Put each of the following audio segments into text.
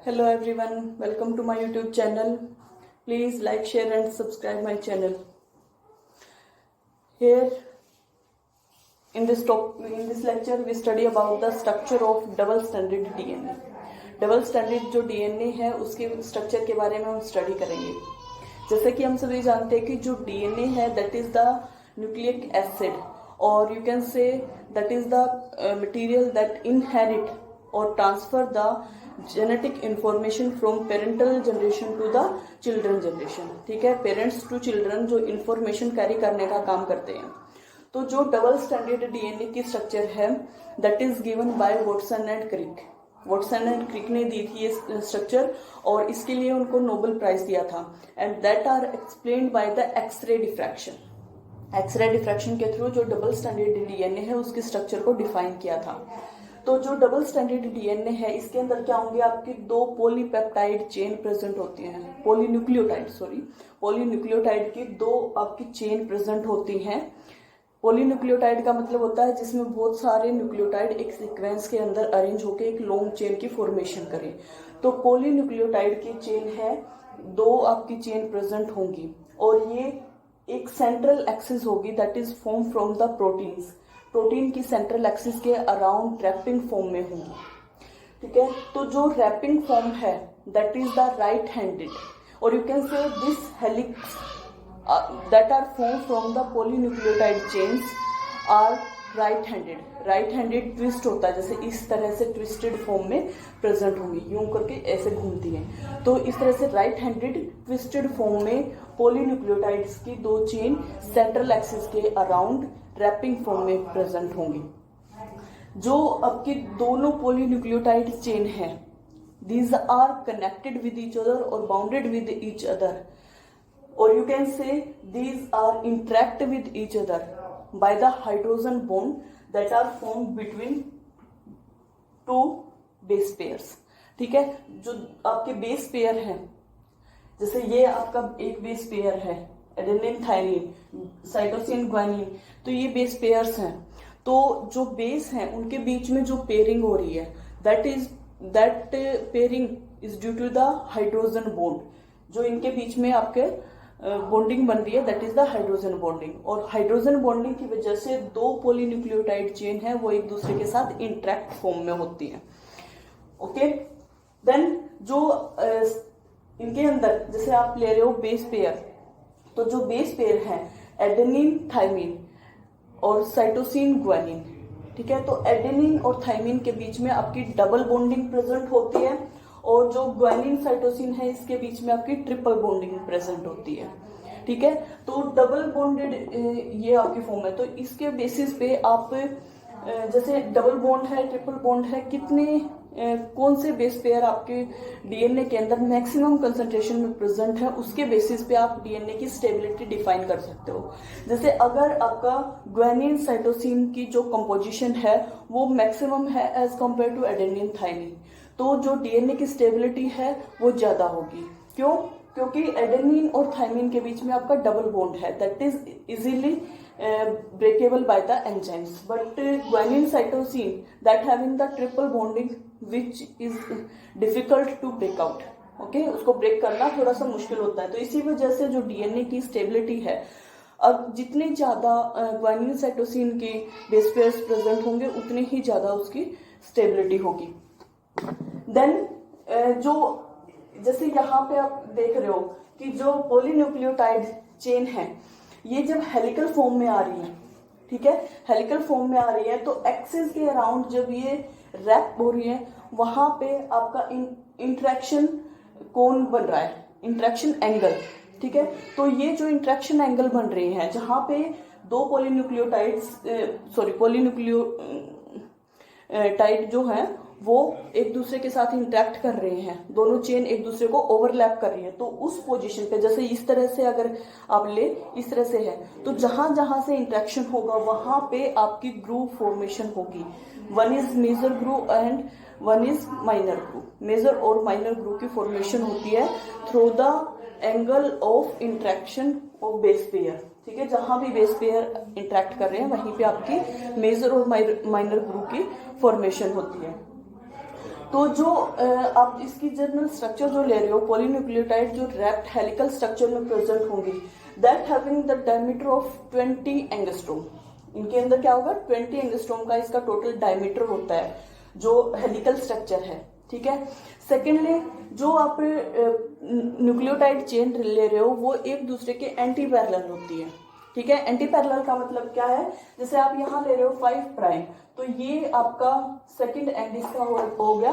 Hello everyone, welcome to my YouTube channel. Please like, share and subscribe my channel. Here in this lecture we study about the structure of double stranded DNA. Double standard जो DNA है उसके structure के बारे में हम study करेंगे। जैसे कि हम सभी जानते हैं कि जो डीएनए है that is the nucleic acid और you can say that is the material that inherit और transfer the genetic information from parental generation to the children generation. ठीक है, पेरेंट्स टू चिल्ड्रन जो इंफॉर्मेशन कैरी करने का काम करते हैं। तो जो डबल स्टैंडर्ड डीएनए की स्ट्रक्चर है that is given by Watson and Crick. Watson and Crick ने दी थी ये स्ट्रक्चर और इसके लिए उनको नोबेल प्राइज दिया था। And that are explained by the X-ray diffraction. X-ray diffraction के थ्रू जो डबल स्टैंडर्ड डीएनए है उसकी स्ट्रक्चर को डिफाइन किया था। तो जो डबल स्टैंडर्ड डीएनए है इसके अंदर क्या होंगे, आपकी दो पॉलीपेप्टाइड चेन प्रेजेंट होती हैं। पॉलीन्यूक्लियोटाइड की दो आपकी चेन प्रेजेंट होती हैं। पॉलीन्यूक्लियोटाइड का मतलब होता है जिसमें बहुत सारे न्यूक्लियोटाइड एक सीक्वेंस के अंदर अरेंज होकर एक लॉन्ग चेन की फॉर्मेशन करें। तो पॉलीन्यूक्लियोटाइड की चेन है, दो आपकी चेन प्रेजेंट होंगी और ये एक सेंट्रल एक्सिस होगी that is form from the proteins. Protein की सेंट्रल एक्सिस के अराउंड रैपिंग फॉर्म में होंगी। ठीक है, तो जो रैपिंग फॉर्म है that is the right handed और you can say this helix that are formed from the polynucleotide chains are right handed twist होता है, जैसे इस तरह से ट्विस्टेड फॉर्म में प्रेजेंट होंगी, यूं करके ऐसे घूमती हैं। तो इस तरह से राइट हैंडेड ट्विस्टेड फॉर्म में पॉलीन्यूक्लियोटाइड्स की दो चेन सेंट्रल एक्सिस के अराउंड रैपिंग फॉर्म में प्रेजेंट होंगी। जो आपकी दोनों पॉलीन्यूक्लियोटाइड चेन है these are connected with each other और bounded with each other or you can say these are interact with each other by the hydrogen bond that are formed between two base pairs। ठीक है, जो आपके base pair हैं जैसे ये आपका एक बेस पेयर है एडेनिन थायमिन साइटोसिन ग्वानिन, तो ये बेस पेयर्स हैं। तो जो बेस हैं उनके बीच में जो पेयरिंग हो रही है that pairing is due to the hydrogen bond. जो इनके बीच में आपके बॉन्डिंग बन रही है that is the hydrogen bonding. और हाइड्रोजन बॉन्डिंग की वजह से दो पॉलीन्यूक्लियोटाइड चेन है वो एक दूसरे के साथ इंटरेक्ट फॉर्म में होती है। ओके, देन जो इनके अंदर जैसे आप ले रहे हो बेस पेयर, तो जो बेस पेयर है एडेनिन थायमिन और साइटोसिन ग्वानिन। ठीक है, तो एडेनिन और थायमिन के बीच में आपकी डबल बॉन्डिंग प्रेजेंट होती है और जो ग्वानिन साइटोसिन है इसके बीच में आपकी ट्रिपल बॉन्डिंग प्रेजेंट होती है। ठीक है, तो डबल बॉन्डेड ये आपकी फॉर्म है। तो इसके बेसिस पे आप जैसे डबल बॉन्ड है ट्रिपल बॉन्ड है कितने कौन से बेस पेयर आपके डीएनए के अंदर मैक्सिमम कंसंट्रेशन में प्रेजेंट है उसके बेसिस पे आप डीएनए की स्टेबिलिटी डिफाइन कर सकते हो। जैसे अगर आपका ग्वानिन साइटोसिन की जो कंपोजिशन है वो मैक्सिमम है as compare to adenine thymine, तो जो डीएनए की स्टेबिलिटी है वो ज्यादा होगी। क्यों? क्योंकि एडेनिन और थायमिन के बीच में आपका डबल बॉन्ड है that is easily breakable by the enzymes, but guanine cytosine that having the triple bonding which is difficult to break out. Okay, उसको ब्रेक करना थोड़ा सा मुश्किल होता है। तो इसी वजह से जो डीएनए की स्टेबिलिटी है, अब जितने ज्यादा ग्वानिन साइटोसिन के बेस पेयर्स प्रेजेंट होंगे उतनी ही ज्यादा उसकी स्टेबिलिटी होगी। देन जो जैसे यहाँ पे आप देख रहे हो कि जो पॉलीन्यूक्लियोटाइड चेन है ये जब हेलिकल फॉर्म में आ रही है, ठीक है, हेलिकल फॉर्म में आ रही है तो एक्सिस के अराउंड जब ये रैप हो रही है वहां पे आपका इंटरेक्शन कोण बन रहा है, इंटरेक्शन एंगल। ठीक है, तो ये जो इंटरेक्शन एंगल बन रहे हैं जहां पे दो पॉलीन्यूक्लियोटाइड जो है वो एक दूसरे के साथ इंटरेक्ट कर रहे हैं, दोनों चेन एक दूसरे को ओवरलैप कर रही है, तो उस पोजीशन पे जैसे इस तरह से अगर आप ले इस तरह से है तो जहां जहां से इंटरेक्शन होगा वहां पे आपकी ग्रूव फॉर्मेशन होगी। One is major groove and one is minor groove. Major और माइनर ग्रूव की फॉर्मेशन होती है through the angle of interaction of base pair. ठीक है, जहां भी बेस पेयर इंटरेक्ट कर रहे हैं वहीं पे आपकी मेजर और माइनर ग्रूव की फॉर्मेशन होती है। तो जो आप इसकी जनरल स्ट्रक्चर जो ले रहे हो, पॉलीन्यूक्लियोटाइड जो रैप्ड हेलिकल स्ट्रक्चर में प्रेजेंट होंगी, that having the diameter of 20 angstrom. इनके अंदर क्या होगा, 20 एंगस्ट्रोम का इसका टोटल डायमीटर होता है जो हेलिकल स्ट्रक्चर है, ठीक है। सेकेंडली, जो आप न्यूक्लियोटाइड चेन ले रहे हो वो एक दूसरे के एंटी पैरेलल होती है, ठीक है। एंटी पैरेलल का मतलब क्या है, जैसे आप यहाँ ले रहे हो 5 प्राइम, तो ये आपका सेकंड एंड इसका हो गया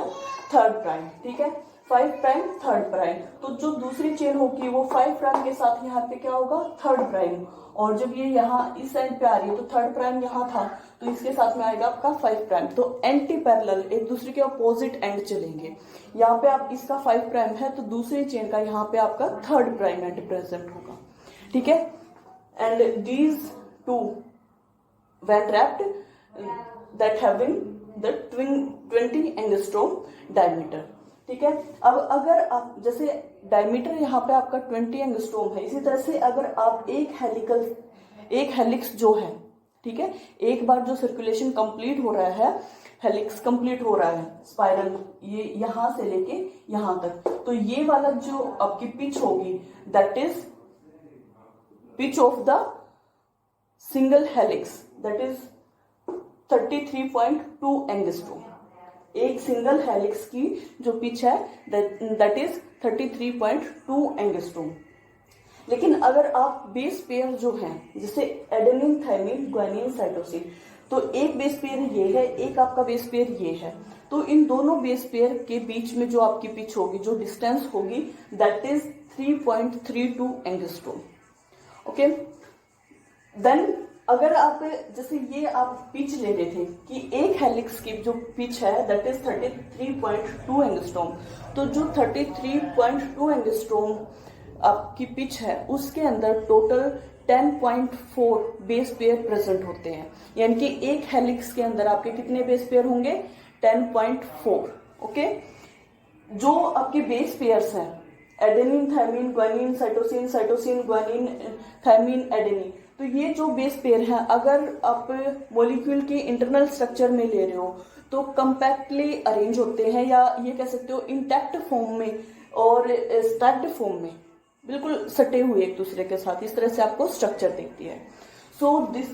3rd प्राइम, ठीक है। 5 प्राइम 3rd प्राइम, तो जो दूसरी चेन होगी वो 5 प्राइम के साथ यहाँ पे क्या होगा 3rd प्राइम, और जब ये यहाँ इस एंड पे आ रही है तो 3rd प्राइम यहाँ था तो इसके साथ में आएगा आपका 5 प्राइम। तो एंटी पैरेलल एक दूसरे के अपोजिट एंड चलेंगे। यहाँ पे आप इसका 5 प्राइम है तो दूसरी चेन का यहाँ पे आपका 3rd प्राइम एंड प्रेजेंट होगा, ठीक है। And these two when wrapped that having the 20 angstrom diameter, ठीक है। अब अगर आप जैसे डायमीटर यहाँ पे आपका 20 एंगस्ट्रोम है, इसी तरह से अगर आप एक हेलिक्स जो है, ठीक है, एक बार जो सर्कुलेशन कंप्लीट हो रहा है, हेलिक्स कंप्लीट हो रहा है स्पाइरल, ये यहां से लेके यहां तक, तो ये वाला जो आपकी पिच होगी that is pitch of the single helix, that is 33.2 angstrom. एक सिंगल हेलिक्स की जो पिच है दैट इज 33.2 एंगस्ट्रोम। लेकिन अगर आप बेस पेयर जो है जैसे एडेनिन, थायमिन, ग्वानिन, साइटोसिन, तो एक बेस पेयर ये है, एक आपका बेस पेयर ये है, तो इन दोनों बेस पेयर के बीच में जो आपकी पिच होगी, जो डिस्टेंस होगी that is 3.32 angstrom, okay. Then अगर आप जैसे ये आप पिच ले रहे थे कि एक हेलिक्स की जो पिच है दैट इज 33.2 एंगस्ट्रोम, तो जो 33.2 एंगस्ट्रोम आपकी पिच है उसके अंदर टोटल 10.4 बेस पेयर प्रेजेंट होते हैं। यानी कि एक हेलिक्स के अंदर आपके कितने बेस पेयर होंगे, 10.4, ओके। जो आपके बेस पेयर्स हैं adenine, thymine, guanine, cytosine, cytosine, guanine, thymine, adenine, तो ये जो बेस पेयर हैं अगर आप मॉलिक्यूल के इंटरनल स्ट्रक्चर में ले रहे हो तो कंपैक्टली अरेंज होते हैं, या ये कह सकते हो इंटैक्ट फॉर्म में और स्टैक्ड फॉर्म में, बिल्कुल सटे हुए एक दूसरे के साथ, इस तरह से आपको स्ट्रक्चर दिखती है। So this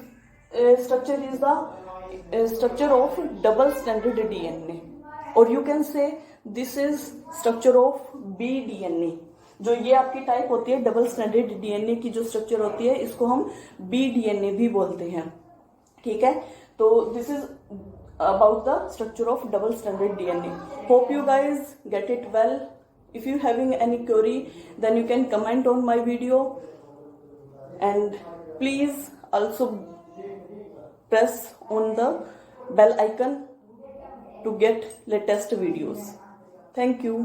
structure is the structure of double standard DNA, और you can say this is structure of B DNA. जो ये आपकी टाइप होती है डबल स्टैंडर्ड डीएनए की जो स्ट्रक्चर होती है इसको हम बी डीएनए भी बोलते हैं, ठीक है। तो this is about the structure of double standard DNA. Hope you guys get it well. If you having any query, then you can comment on my video, and please also press on the bell icon to get latest videos. Thank you.